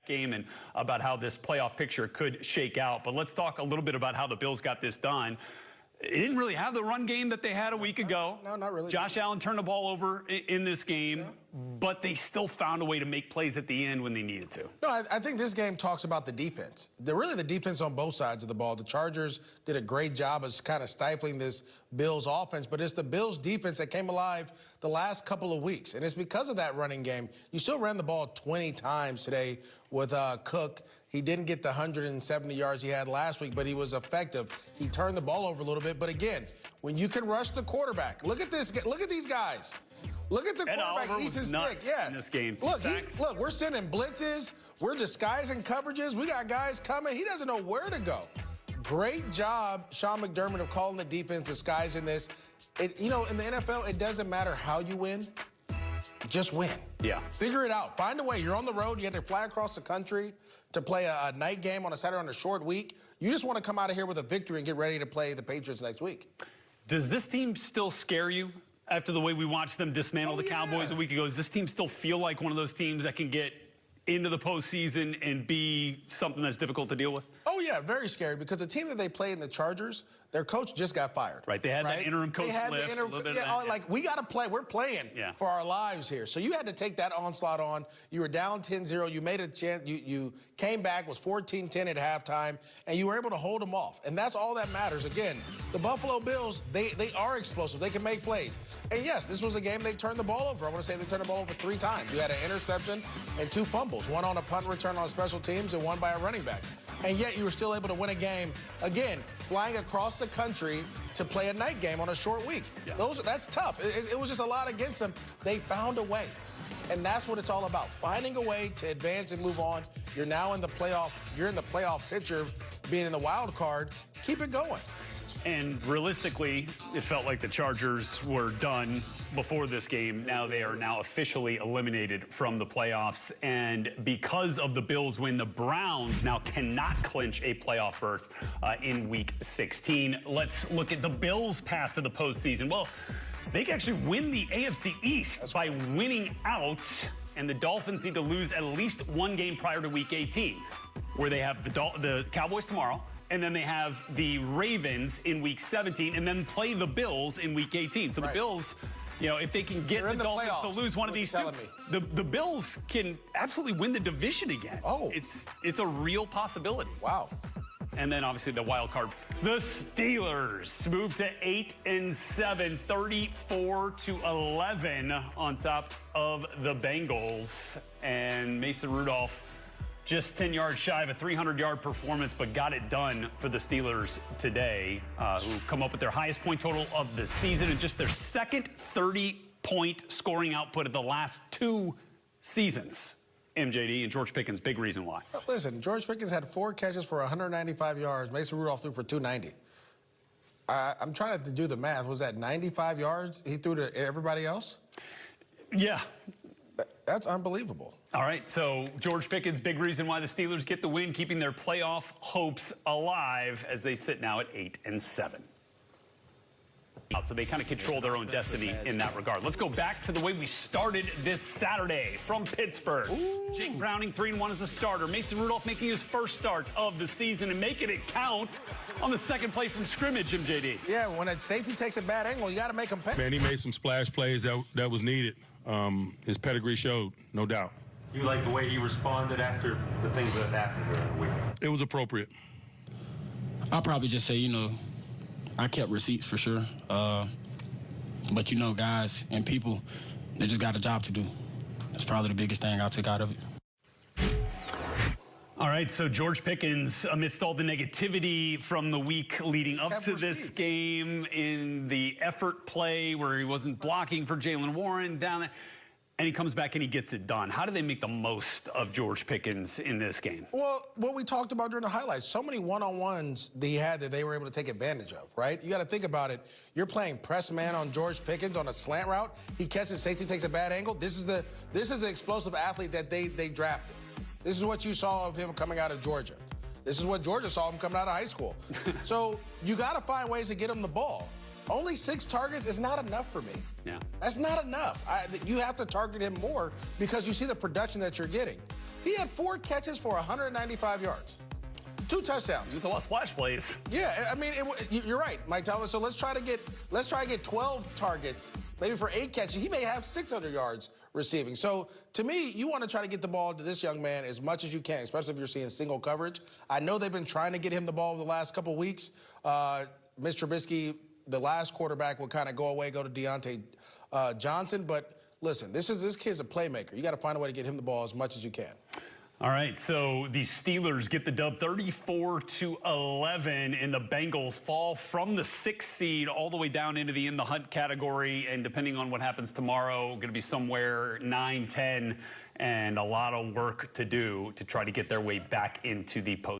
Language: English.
game and about how this playoff picture could shake out. But let's talk a little bit about how the Bills got this done. It didn't really have the run game that they had a week ago. No, not really. Josh Allen turned the ball over in this game, but they still found a way to make plays at the end when they needed to. No, I think this game talks about the defense. Really the defense on both sides of the ball. The Chargers did a great job of kind of stifling this Bills offense, but it's the Bills defense that came alive the last couple of weeks. And it's because of that running game. You still ran the ball 20 times today with Cook. He didn't get the 170 yards he had last week, but he was effective. He turned the ball over a little bit. But again, when you can rush the quarterback, look at this. Look at these guys. Look at the quarterback. He's his stick. Yeah. In this game. Look, we're sending blitzes. We're disguising coverages. We got guys coming. He doesn't know where to go. Great job, Sean McDermott, of calling the defense, disguising this. You know, in the NFL, it doesn't matter how you win. Just win. Yeah. Figure it out. Find a way. You're on the road. You have to fly across the country to play a night game on a Saturday on a short week. You just want to come out of here with a victory and get ready to play the Patriots next week. Does this team still scare you after the way we watched them dismantle the Cowboys a week ago? Does this team still feel like one of those teams that can get into the postseason and be something that's difficult to deal with? Oh, yeah, very scary, because the team that they played in the Chargers, their coach just got fired. Right, they had that interim coach lift. Like, we got to play. We're playing for our lives here. So you had to take that onslaught on. You were down 10-0. You made a chance. You came back, was 14-10 at halftime, and you were able to hold them off. And that's all that matters. Again, the Buffalo Bills, they are explosive. They can make plays. And, yes, this was a game they turned the ball over. I want to say they turned the ball over 3 times. You had an interception and 2 fumbles, one on a punt return on special teams and one by a running back. And yet you were still able to win a game, again, flying across the country to play a night game on a short week. Yeah. That's tough. It was just a lot against them. They found a way. And that's what it's all about, finding a way to advance and move on. You're now in the playoff. You're in the playoff picture, being in the wild card. Keep it going. And realistically, it felt like the Chargers were done before this game. Now they are now officially eliminated from the playoffs. And because of the Bills win, the Browns now cannot clinch a playoff berth in Week 16. Let's look at the Bills' path to the postseason. Well, they can actually win the AFC East by winning out. And the Dolphins need to lose at least one game prior to Week 18, where they have the Cowboys tomorrow. And then they have the Ravens in Week 17, and then play the Bills in Week 18. So the Bills, you know, if they can get the Dolphins to lose one of these two, the Bills can absolutely win the division again. Oh. It's a real possibility. Wow. And then obviously the wild card. The Steelers moved to 8-7, 34-11 on top of the Bengals. And Mason Rudolph just 10 yards shy of a 300-yard performance, but got it done for the Steelers today, who come up with their highest point total of the season and just their second 30-point scoring output of the last 2 seasons. MJD and George Pickens, big reason why. Listen, George Pickens had 4 catches for 195 yards. Mason Rudolph threw for 290. I'm trying to do the math. Was that 95 yards he threw to everybody else? Yeah. That's unbelievable. All right, so George Pickens, big reason why the Steelers get the win, keeping their playoff hopes alive as they sit now at 8-7. So they kind of control their own destiny in that regard. Let's go back to the way we started this Saturday from Pittsburgh. Jake Browning 3-1 as a starter. Mason Rudolph making his first start of the season and making it count on the second play from scrimmage, MJD. Yeah, when a safety takes a bad angle, you got to make him pay. Man, he made some splash plays that was needed. His pedigree showed, no doubt. You like the way he responded after the things that happened during the week? It was appropriate. I'll probably just say, you know, I kept receipts for sure. But, you know, guys and people, they just got a job to do. That's probably the biggest thing I took out of it. All right, so George Pickens, amidst all the negativity from the week leading up to this game, in the effort play where he wasn't blocking for Jaylen Warren down there, and he comes back and he gets it done. How do they make the most of George Pickens in this game? Well, what we talked about during the highlights, so many one-on-ones that he had that they were able to take advantage of, right? You got to think about it. You're playing press man on George Pickens on a slant route. He catches safety, takes a bad angle. This is the explosive athlete that they drafted. This is what you saw of him coming out of Georgia. This is what Georgia saw him coming out of high school. So you got to find ways to get him the ball. Only 6 targets is not enough for me. Yeah. That's not enough. You have to target him more because you see the production that you're getting. He had 4 catches for 195 yards. 2 touchdowns. With a lot of splash plays. Yeah, I mean, you're right, Mike Tyler. So let's try to get 12 targets, maybe for 8 catches. He may have 600 yards receiving. So to me, you want to try to get the ball to this young man as much as you can, especially if you're seeing single coverage. I know they've been trying to get him the ball the last couple weeks. Mr. Trubisky, the last quarterback, will kind of go away, go to Deontay Johnson. But listen, this kid's a playmaker. You got to find a way to get him the ball as much as you can. All right, so the Steelers get the dub 34-11, and the Bengals fall from the 6th seed all the way down into the in the hunt category, and depending on what happens tomorrow, going to be somewhere 9-10, and a lot of work to do to try to get their way back into the post.